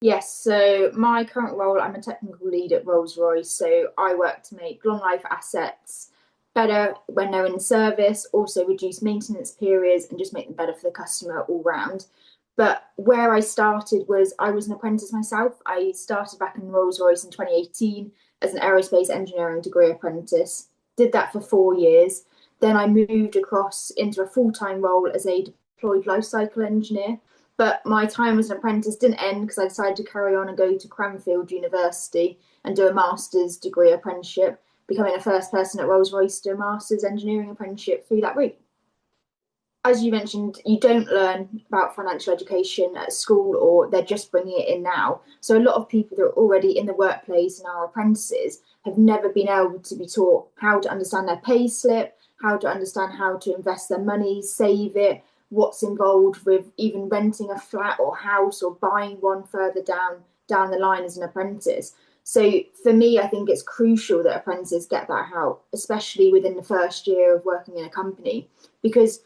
Yes, so my current role, I'm a technical lead at Rolls Royce. So I work to make long life assets better when they're in service, also reduce maintenance periods and just make them better for the customer all round. But where I started was I was an apprentice myself. I started back in Rolls Royce in 2018 as an aerospace engineering degree apprentice, did that for 4 years. Then I moved across into a full time role as a deployed lifecycle engineer. But my time as an apprentice didn't end because I decided to carry on and go to Cranfield University and do a master's degree apprenticeship, becoming the first person at Rolls Royce to do a master's engineering apprenticeship through that route. As you mentioned, you don't learn about financial education at school, or they're just bringing it in now. So a lot of people that are already in the workplace and are apprentices have never been able to be taught how to understand their pay slip, how to understand how to invest their money, save it, what's involved with even renting a flat or house or buying one further down the line as an apprentice. So for me, I think it's crucial that apprentices get that help, especially within the first year of working in a company, because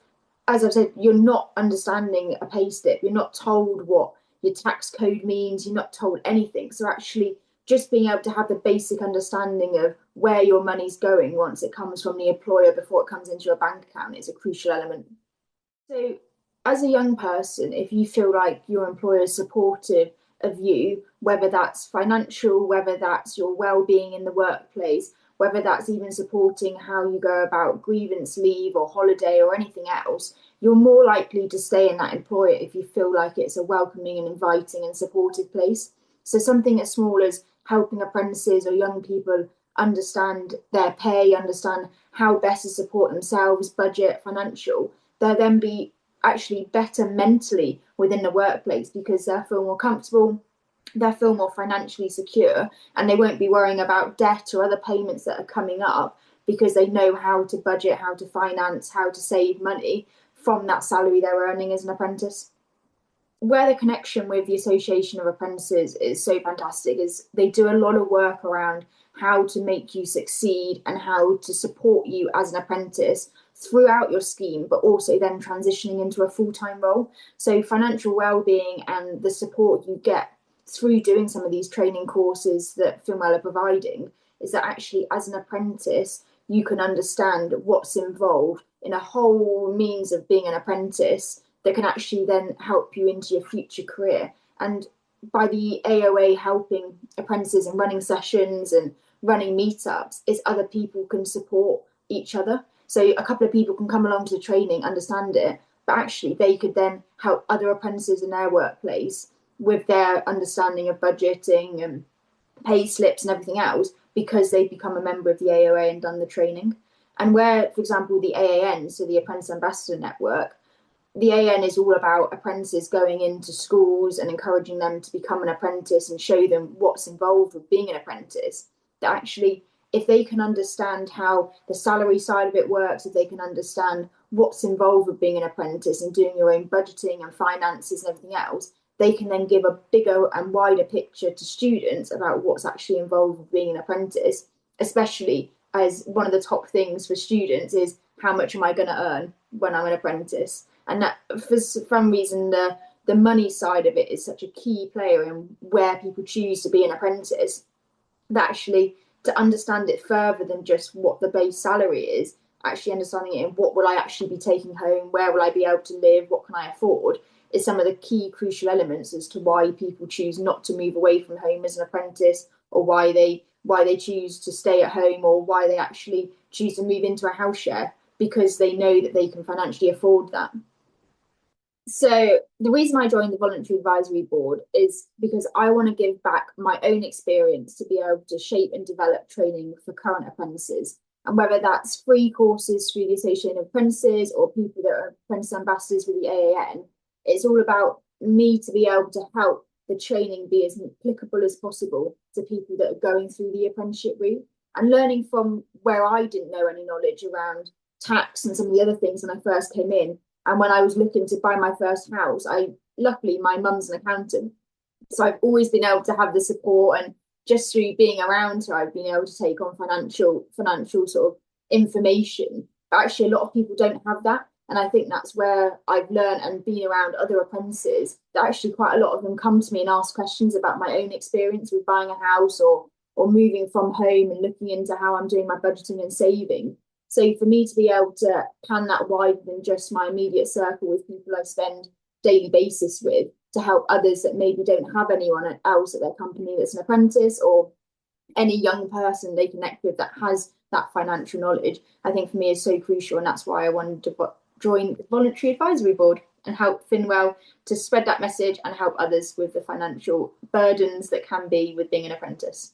as I've said, you're not understanding a pay slip. You're not told what your tax code means. You're not told anything. So actually, just being able to have the basic understanding of where your money's going once it comes from the employer before it comes into your bank account is a crucial element. So, as a young person, if you feel like your employer is supportive of you, whether that's financial, whether that's your well-being in the workplace, whether that's even supporting how you go about grievance leave or holiday or anything else, you're more likely to stay in that employer if you feel like it's a welcoming and inviting and supportive place. So something as small as helping apprentices or young people understand their pay, understand how best to support themselves, budget, financial, they'll then be actually better mentally within the workplace because they'll feel more comfortable, they'll feel more financially secure, and they won't be worrying about debt or other payments that are coming up because they know how to budget, how to finance, how to save money from that salary they're earning as an apprentice. Where the connection with the Association of Apprentices is so fantastic is they do a lot of work around how to make you succeed and how to support you as an apprentice throughout your scheme, but also then transitioning into a full-time role. So financial well-being and the support you get through doing some of these training courses that Finwell are providing is that actually as an apprentice, you can understand what's involved in a whole means of being an apprentice that can actually then help you into your future career. And by the AOA helping apprentices and running sessions and running meetups, is other people can support each other. So a couple of people can come along to the training, understand it, but actually they could then help other apprentices in their workplace with their understanding of budgeting and pay slips and everything else because they've become a member of the AOA and done the training. And where, for example, the AAN, so the Apprentice Ambassador Network, the AN is all about apprentices going into schools and encouraging them to become an apprentice and show them what's involved with being an apprentice. That actually, if they can understand how the salary side of it works, if they can understand what's involved with being an apprentice and doing your own budgeting and finances and everything else, they can then give a bigger and wider picture to students about what's actually involved with being an apprentice, especially as one of the top things for students is how much am I going to earn when I'm an apprentice? And that for some reason the money side of it is such a key player in where people choose to be an apprentice, that actually to understand it further than just what the base salary is, actually understanding it in what will I actually be taking home, where will I be able to live, what can I afford, is some of the key crucial elements as to why people choose not to move away from home as an apprentice, or why they choose to stay at home, or why they actually choose to move into a house share because they know that they can financially afford that. So the reason I joined the voluntary advisory board is because I want to give back my own experience to be able to shape and develop training for current apprentices. And whether that's free courses through the Association of Apprentices or people that are apprentice ambassadors with the AAN, it's all about me to be able to help the training be as applicable as possible to people that are going through the apprenticeship route and learning from where I didn't know any knowledge around tax and some of the other things when I first came in. And when I was looking to buy my first house, luckily my mum's an accountant, so I've always been able to have the support, and just through being around her, I've been able to take on financial sort of information. But actually, a lot of people don't have that. And I think that's where I've learned and been around other apprentices that actually quite a lot of them come to me and ask questions about my own experience with buying a house or moving from home and looking into how I'm doing my budgeting and saving. So for me to be able to plan that wider than just my immediate circle with people I spend daily basis with, to help others that maybe don't have anyone else at their company that's an apprentice, or any young person they connect with that has that financial knowledge, I think for me is so crucial. And that's why I wanted to join the voluntary advisory board and help Finwell to spread that message and help others with the financial burdens that can be with being an apprentice.